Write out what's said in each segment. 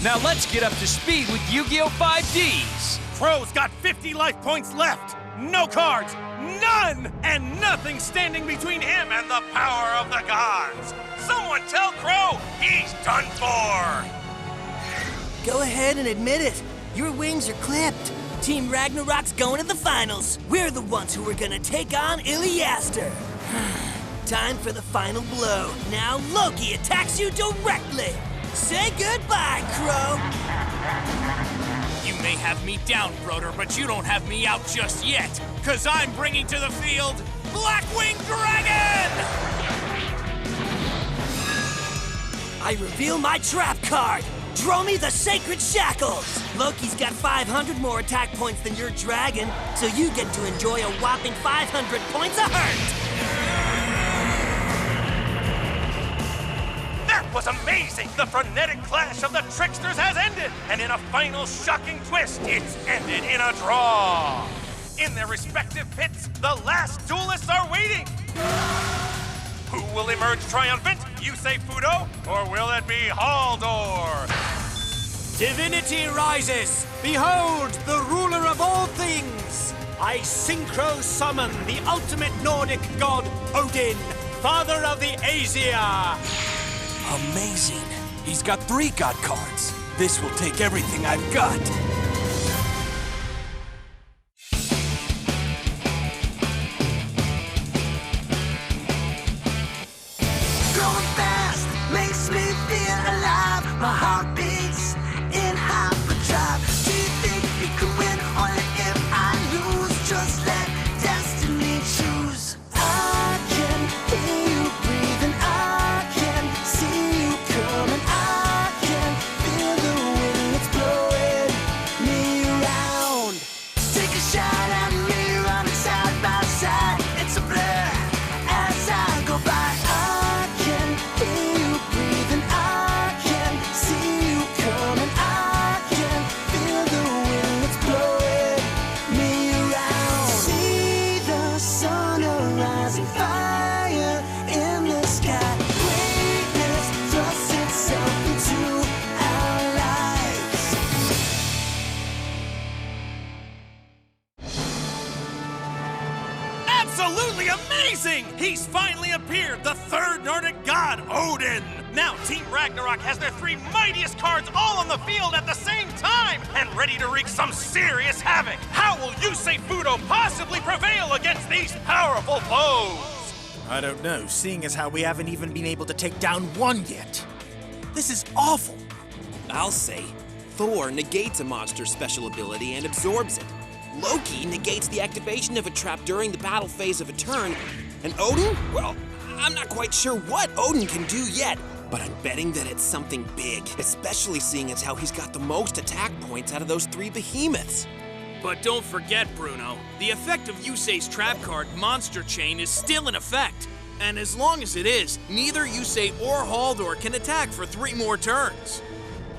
Now let's get up to speed with Yu-Gi-Oh! 5D's! Crow's got 50 life points left! No cards! None! And nothing standing between him and the power of the gods! Someone tell Crow he's done for! Go ahead and admit it. Your wings are clipped. Team Ragnarok's going to the finals. We're the ones who are gonna take on Iliaster. Time for the final blow. Now Loki attacks you directly. Say goodbye, Crow. You may have me down, Broder, but you don't have me out just yet. 'Cause I'm bringing to the field Blackwing Dragon! I reveal my trap card. Dromi the Sacred Shackles! Loki's got 500 more attack points than your dragon, so you get to enjoy a whopping 500 points of hurt! That was amazing! The frenetic clash of the tricksters has ended, and in a final shocking twist, it's ended in a draw! In their respective pits, the last duelists are waiting! Who will emerge triumphant? Yusei Fudo, or will it be Halldor? Divinity rises! Behold, the ruler of all things! I synchro summon the ultimate Nordic god, Odin, father of the Aesir! Amazing. He's got 3 god cards. This will take everything I've got. Going fast makes me feel alive. My heart beats in hyperdrive. Do you think you can win? Only if I lose. Just let destiny choose. I can hear you breathing. I can see you coming. I can feel the wind that's blowing me around. Take a shot at me, running side by side. It's a blur as I go by. I can hear you breathing. I can see you coming. I can feel the wind that's blowing me around. See the sun arising, fire in the sky. Greatness thrusts itself into our lives. Absolutely amazing! He's finally appeared, the third Nordic god, Odin! Now Team Ragnarok has their 3 mightiest cards all on the field at the same time and ready to wreak some serious havoc. How will Yusei Fudo possibly prevail against these powerful foes? I don't know, seeing as how we haven't even been able to take down one yet. This is awful. I'll say, Thor negates a monster's special ability and absorbs it. Loki negates the activation of a trap during the battle phase of a turn. And Odin? Well, I'm not quite sure what Odin can do yet, but I'm betting that it's something big, especially seeing as how he's got the most attack points out of those 3 behemoths. But don't forget, Bruno, the effect of Yusei's trap card, Monster Chain, is still in effect. And as long as it is, neither Yusei or Halldor can attack for 3 more turns.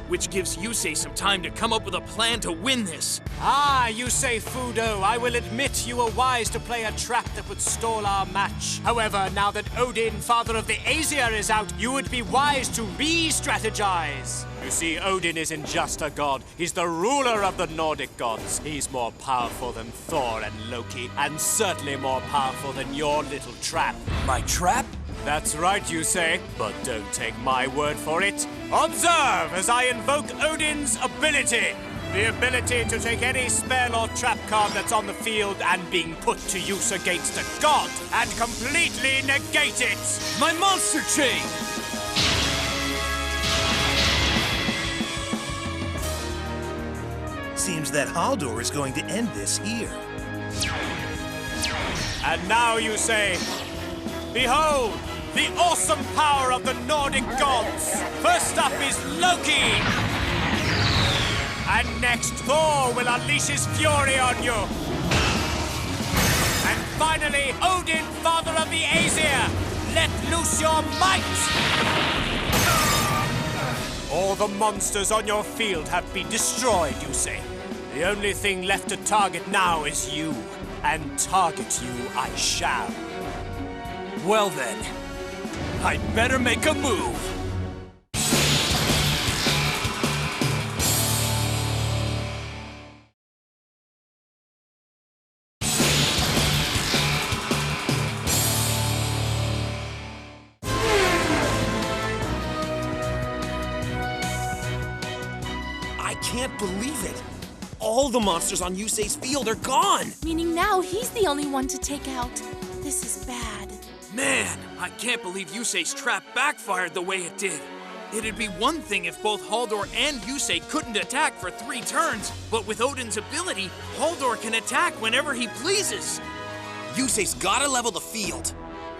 Which gives Yusei some time to come up with a plan to win this. Ah, Yusei Fudo, I will admit you were wise to play a trap that would stall our match. However, now that Odin, father of the Aesir, is out, you would be wise to re-strategize. You see, Odin isn't just a god. He's the ruler of the Nordic gods. He's more powerful than Thor and Loki, and certainly more powerful than your little trap. My trap? That's right, you say, but don't take my word for it. Observe as I invoke Odin's ability. The ability to take any spell or trap card that's on the field and being put to use against a god and completely negate it. My Monster Chain! Seems that Halldor is going to end this here. And now you say, behold, the awesome power of the Nordic gods! First up is Loki! And next, Thor will unleash his fury on you! And finally, Odin, father of the Aesir! Let loose your might! All the monsters on your field have been destroyed, you say. The only thing left to target now is you. And target you I shall. Well then, I'd better make a move. can't believe it. All the monsters on Yusei's field are gone. Meaning now he's the only one to take out. This is bad. Man, I can't believe Yusei's trap backfired the way it did. It'd be one thing if both Halldor and Yusei couldn't attack for 3 turns, but with Odin's ability, Halldor can attack whenever he pleases. Yusei's gotta level the field,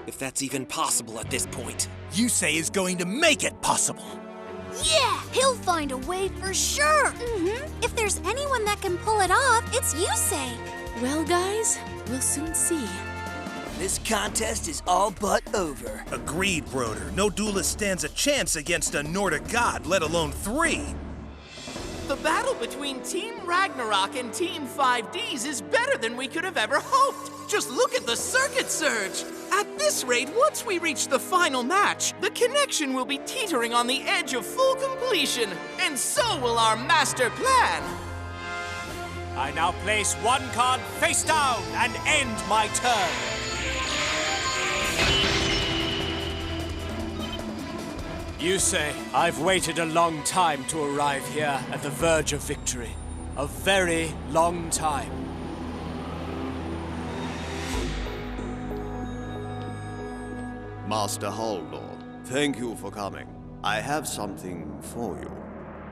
if that's even possible at this point. Yusei is going to make it possible. Yeah, he'll find a way for sure. If there's anyone that can pull it off, it's Yusei. Well, guys, we'll soon see. This contest is all but over. Agreed, Broder. No duelist stands a chance against a Nordic god, let alone 3. The battle between Team Ragnarok and Team 5D's is better than we could have ever hoped. Just look at the circuit surge. At this rate, once we reach the final match, the connection will be teetering on the edge of full completion, and so will our master plan. I now place 1 card face down and end my turn. Yusei, I've waited a long time to arrive here at the verge of victory. A very long time. Master Halldor, thank you for coming. I have something for you.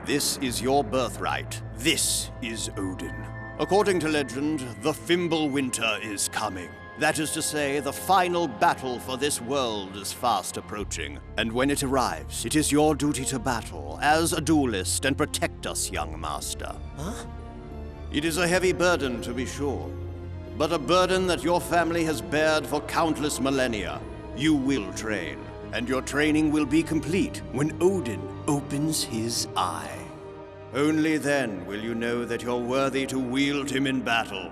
This is your birthright. This is Odin. According to legend, the Fimbulwinter is coming. That is to say, the final battle for this world is fast approaching. And when it arrives, it is your duty to battle as a duelist and protect us, young master. Huh? It is a heavy burden, to be sure, but a burden that your family has bared for countless millennia. You will train, and your training will be complete when Odin opens his eye. Only then will you know that you're worthy to wield him in battle.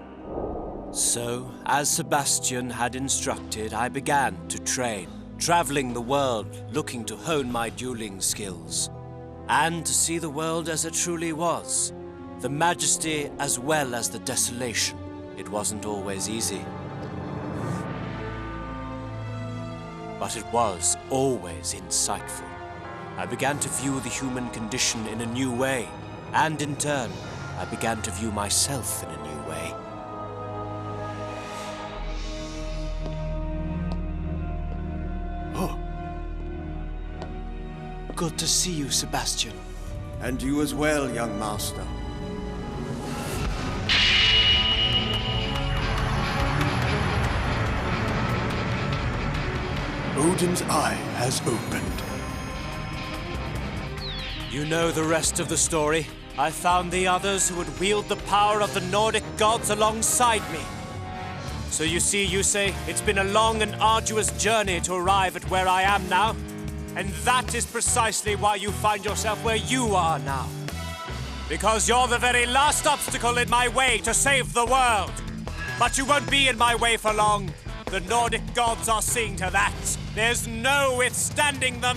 So, as Sebastian had instructed, I began to train, traveling the world, looking to hone my dueling skills, and to see the world as it truly was, the majesty as well as the desolation. It wasn't always easy. But it was always insightful. I began to view the human condition in a new way, and in turn, I began to view myself in a new way. Good to see you, Sebastian. And you as well, young master. Odin's eye has opened. You know the rest of the story. I found the others who would wield the power of the Nordic gods alongside me. So you see, Yusei, it's been a long and arduous journey to arrive at where I am now. And that is precisely why you find yourself where you are now. Because you're the very last obstacle in my way to save the world. But you won't be in my way for long. The Nordic gods are seeing to that. There's no withstanding them.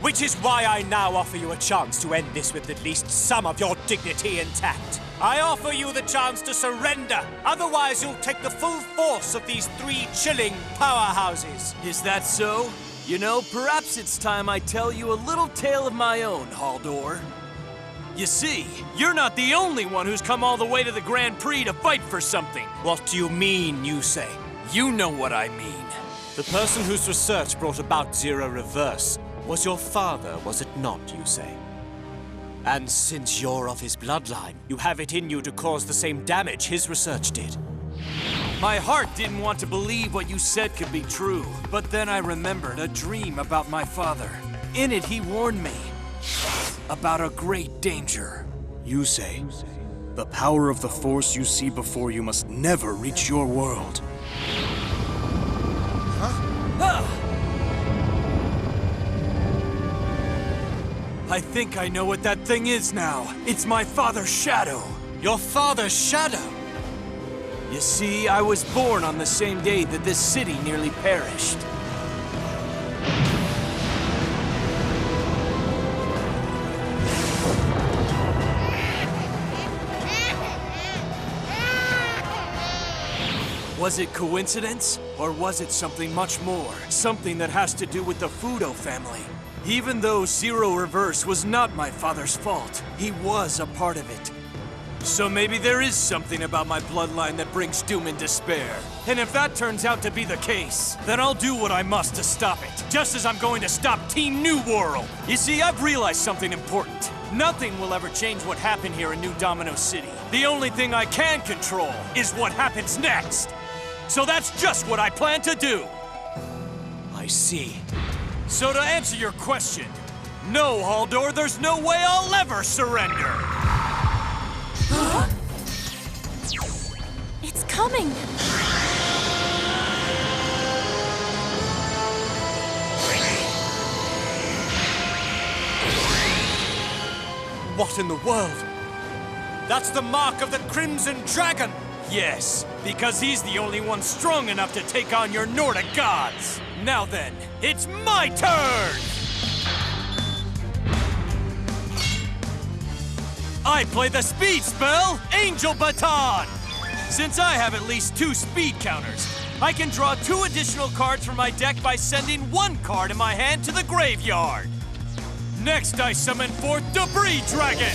Which is why I now offer you a chance to end this with at least some of your dignity intact. I offer you the chance to surrender. Otherwise, you'll take the full force of these 3 chilling powerhouses. Is that so? You know, perhaps it's time I tell you a little tale of my own, Halldor. You see, you're not the only one who's come all the way to the Grand Prix to fight for something. What do you mean, Yusei? You know what I mean. The person whose research brought about Zero Reverse was your father, was it not, Yusei? And since you're of his bloodline, you have it in you to cause the same damage his research did. My heart didn't want to believe what you said could be true, but then I remembered a dream about my father. In it, he warned me about a great danger. Yusei, the power of the Force you see before you must never reach your world. I think I know what that thing is now. It's my father's shadow. Your father's shadow? You see, I was born on the same day that this city nearly perished. Was it coincidence? Or was it something much more? Something that has to do with the Fudo family? Even though Zero Reverse was not my father's fault, he was a part of it. So maybe there is something about my bloodline that brings doom and despair. And if that turns out to be the case, then I'll do what I must to stop it. Just as I'm going to stop Team New World. You see, I've realized something important. Nothing will ever change what happened here in New Domino City. The only thing I can control is what happens next. So that's just what I plan to do. I see. So to answer your question, no, Halldor, there's no way I'll ever surrender. It's coming! What in the world? That's the mark of the Crimson Dragon! Yes, because he's the only one strong enough to take on your Nordic Gods. Now then, it's my turn! I play the speed spell, Angel Baton! Since I have at least 2 speed counters, I can draw 2 additional cards from my deck by sending 1 card in my hand to the graveyard. Next, I summon forth Debris Dragon!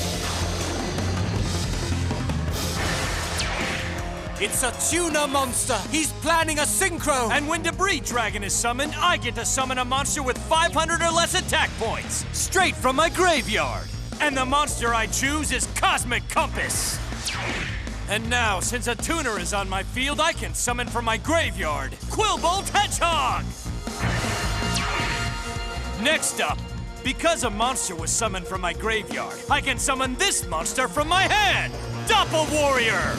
It's a tuna monster! He's planning a synchro! And when Debris Dragon is summoned, I get to summon a monster with 500 or less attack points, straight from my graveyard! And the monster I choose is Cosmic Compass! And now, since a tuner is on my field, I can summon from my graveyard, Quillbolt Hedgehog! Next up, because a monster was summoned from my graveyard, I can summon this monster from my hand, Doppel Warrior!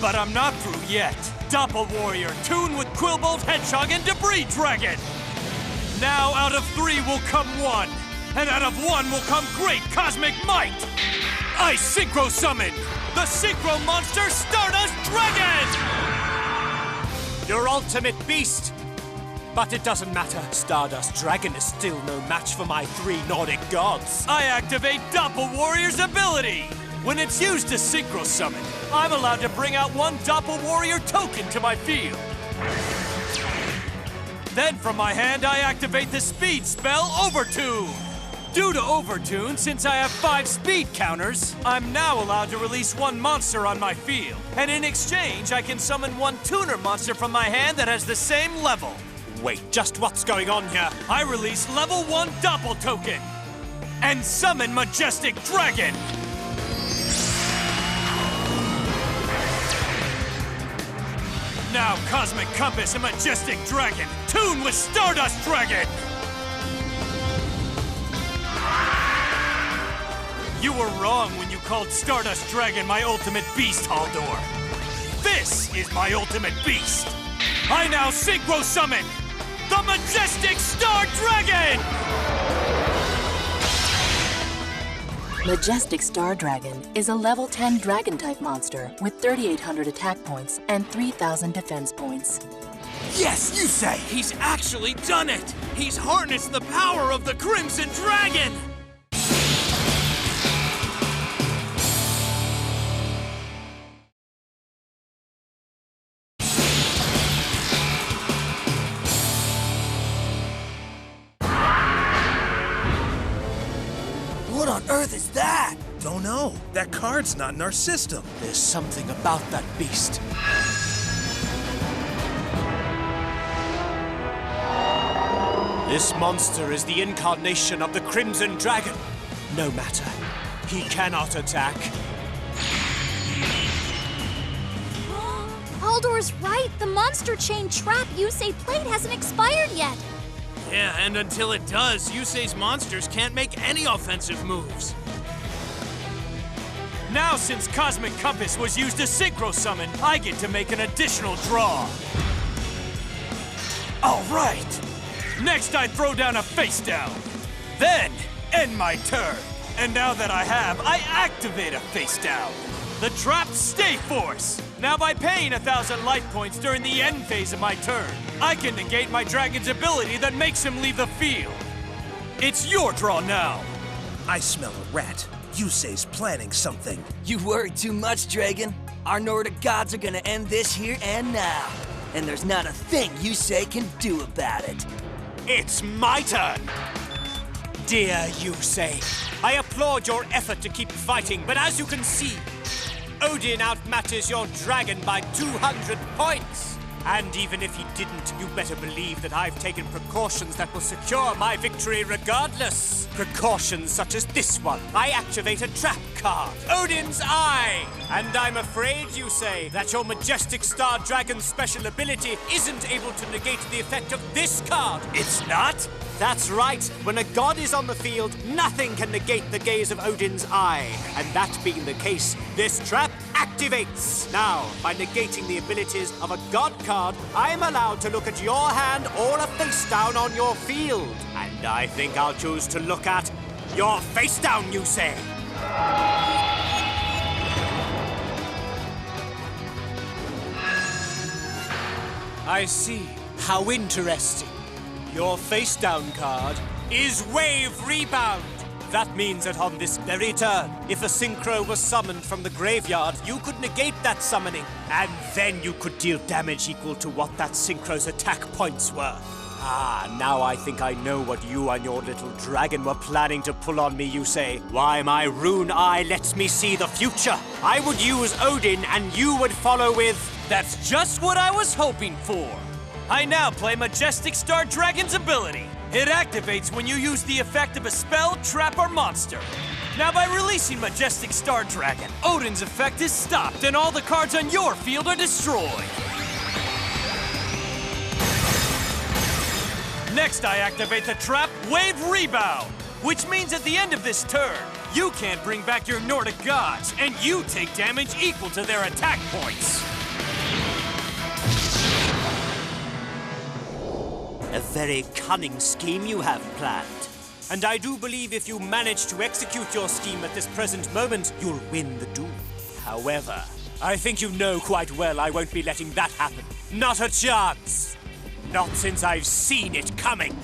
But I'm not through yet. Doppel Warrior, tuned with Quillbolt Hedgehog and Debris Dragon! Now out of 3 will come 1, and out of 1 will come great cosmic might! I Synchro Summon the Synchro Monster Stardust Dragon! Your ultimate beast! But it doesn't matter. Stardust Dragon is still no match for my 3 Nordic Gods. I activate Doppel Warrior's ability! When it's used to Synchro Summon, I'm allowed to bring out 1 Doppel Warrior token to my field. Then from my hand, I activate the speed spell Overtune. Due to Overtune, since I have 5 speed counters, I'm now allowed to release 1 monster on my field. And in exchange, I can summon 1 tuner monster from my hand that has the same level. Wait, just what's going on here? I release level 1 Doppel token and summon Majestic Dragon. Now Cosmic Compass and Majestic Dragon, tune with Stardust Dragon! You were wrong when you called Stardust Dragon my ultimate beast, Halldor. This is my ultimate beast! I now Synchro Summon the Majestic Star Dragon! Majestic Star Dragon is a level 10 Dragon-type monster with 3,800 attack points and 3,000 defense points. Yes, Yusei! He's actually done it! He's harnessed the power of the Crimson Dragon! What on earth is that? Don't know. That card's not in our system. There's something about that beast. This monster is the incarnation of the Crimson Dragon. No matter. He cannot attack. Halldor's right. The monster chain trap Yusei played hasn't expired yet. Yeah, and until it does, Yusei's monsters can't make any offensive moves. Now, since Cosmic Compass was used to Synchro Summon, I get to make an additional draw. All right. Next, I throw down a face down. Then, end my turn. And now that I have, I activate a face down. The trapped Stay Force. Now, by paying 1,000 life points during the end phase of my turn, I can negate my dragon's ability that makes him leave the field. It's your draw now. I smell a rat. Yusei's planning something. You worry too much, Dragon. Our Nordic Gods are gonna end this here and now. And there's not a thing Yusei can do about it. It's my turn! Dear Yusei, I applaud your effort to keep fighting, but as you can see, Odin outmatches your dragon by 200 points. And even if he didn't, you better believe that I've taken precautions that will secure my victory regardless. Precautions such as this one. I activate a trap card, Odin's Eye. And I'm afraid, Yusei, that your Majestic Star Dragon's special ability isn't able to negate the effect of this card. It's not? That's right. When a god is on the field, nothing can negate the gaze of Odin's Eye. And that being the case, this trap activates. Now, by negating the abilities of a god card, I'm allowed to look at your hand or a face down on your field. And I think I'll choose to look at your face down, Yusei. I see. How interesting. Your face down card is Wave Rebound. That means that on this very turn, if a synchro was summoned from the graveyard, you could negate that summoning. And then you could deal damage equal to what that synchro's attack points were. Ah, now I think I know what you and your little dragon were planning to pull on me, Yusei. Why, my rune eye lets me see the future. I would use Odin and you would follow with... That's just what I was hoping for. I now play Majestic Star Dragon's ability. It activates when you use the effect of a spell, trap, or monster. Now, by releasing Majestic Star Dragon, Odin's effect is stopped and all the cards on your field are destroyed. Next, I activate the trap Wave Rebound, which means at the end of this turn, you can't bring back your Nordic Gods, and you take damage equal to their attack points. A very cunning scheme you have planned. And I do believe if you manage to execute your scheme at this present moment, you'll win the duel. However, I think you know quite well I won't be letting that happen. Not a chance! Not since I've seen it coming.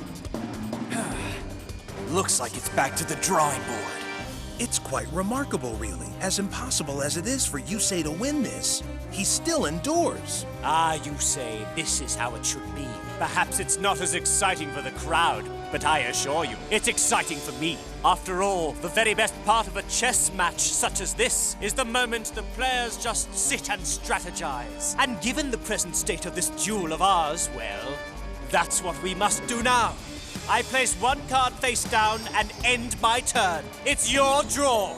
Looks like it's back to the drawing board. It's quite remarkable, really. As impossible as it is for Yusei to win this, he still endures. Ah, Yusei, this is how it should be. Perhaps it's not as exciting for the crowd, but I assure you, it's exciting for me. After all, the very best part of a chess match such as this is the moment the players just sit and strategize. And given the present state of this duel of ours, well, that's what we must do now. I place one card face down and end my turn. It's your draw.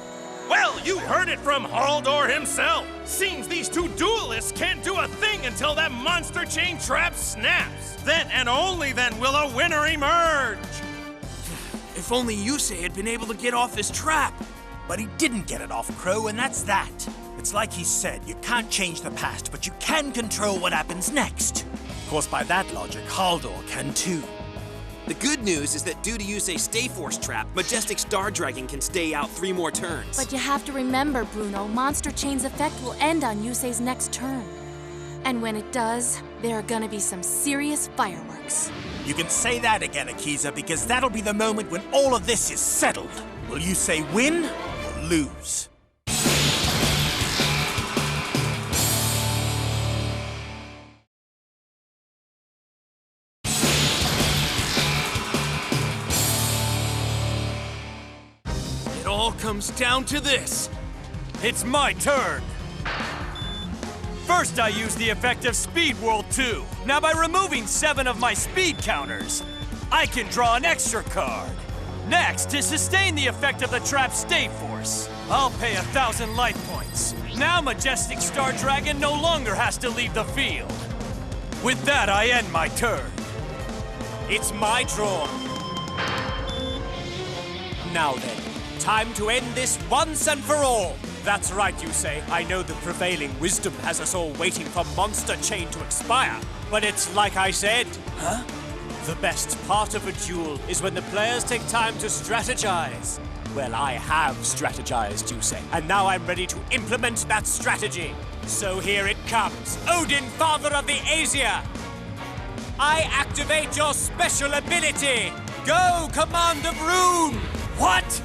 Well, you heard it from Halldor himself. Seems these two duelists can't do a thing until that monster chain trap snaps. Then and only then will a winner emerge. If only Yusei had been able to get off his trap. But he didn't get it off, Crow, and that's that. It's like he said, you can't change the past, but you can control what happens next. Of course, by that logic, Halldor can too. The good news is that due to Yusei's Stay Force trap, Majestic Star Dragon can stay out 3 more turns. But you have to remember, Bruno, Monster Chain's effect will end on Yusei's next turn. And when it does, there are gonna be some serious fireworks. You can say that again, Akiza, because that'll be the moment when all of this is settled. Will Yusei win or lose? It all comes down to this. It's my turn. First, I use the effect of Speed World 2. Now, by removing 7 of my speed counters, I can draw an extra card. Next, to sustain the effect of the trap Stay Force, I'll pay 1,000 life points. Now Majestic Star Dragon no longer has to leave the field. With that, I end my turn. It's my draw. Now then, time to end this once and for all. That's right, Yusei. I know the prevailing wisdom has us all waiting for Monster Chain to expire. But it's like I said. Huh? The best part of a duel is when the players take time to strategize. Well, I have strategized, Yusei, and now I'm ready to implement that strategy. So here it comes. Odin, father of the Aesir! I activate your special ability! Go, Command of Rune! What?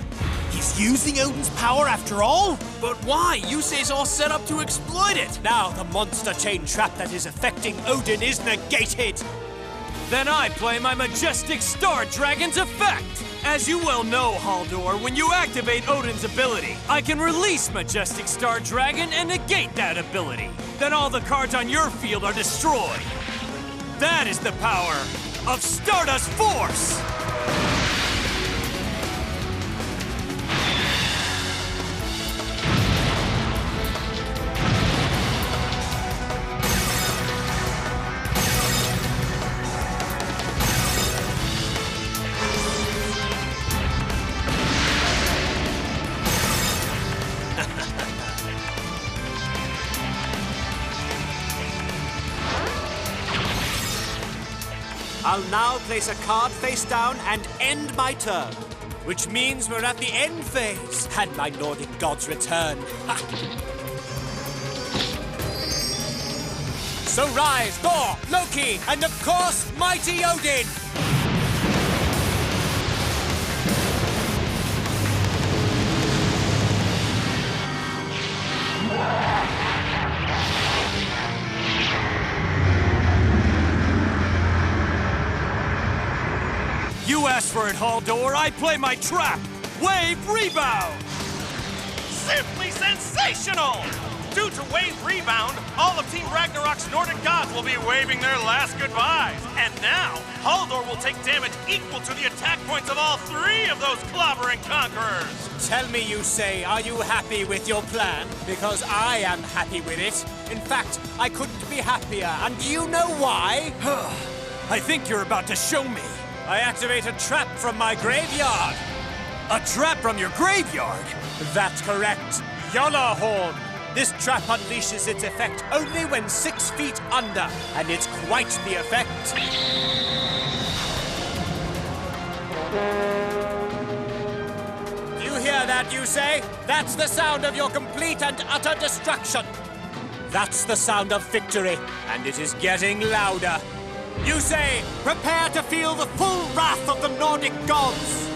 He's using Odin's power after all? But why? Yusei's all set up to exploit it! Now the Monster Chain trap that is affecting Odin is negated! Then I play my Majestic Star Dragon's effect! As you well know, Halldor, when you activate Odin's ability, I can release Majestic Star Dragon and negate that ability. Then all the cards on your field are destroyed. That is the power of Stardust Force! I'll now place a card face down and end my turn. Which means we're at the end phase, and my Nordic Gods return. So rise, Thor, Loki, and of course, mighty Odin! You asked for it, Halldor. I play my trap. Wave Rebound! Simply sensational! Due to Wave Rebound, all of Team Ragnarok's Nordic Gods will be waving their last goodbyes. And now, Halldor will take damage equal to the attack points of all three of those clobbering conquerors. Tell me, Yusei, are you happy with your plan? Because I am happy with it. In fact, I couldn't be happier, and do you know why? I think you're about to show me. I activate a trap from my graveyard. A trap from your graveyard? That's correct. Yolahorn. This trap unleashes its effect only when 6 feet under, and it's quite the effect. Do you hear that, Yusei? That's the sound of your complete and utter destruction. That's the sound of victory, and it is getting louder. Yusei, prepare to feel the full wrath of the Nordic Gods!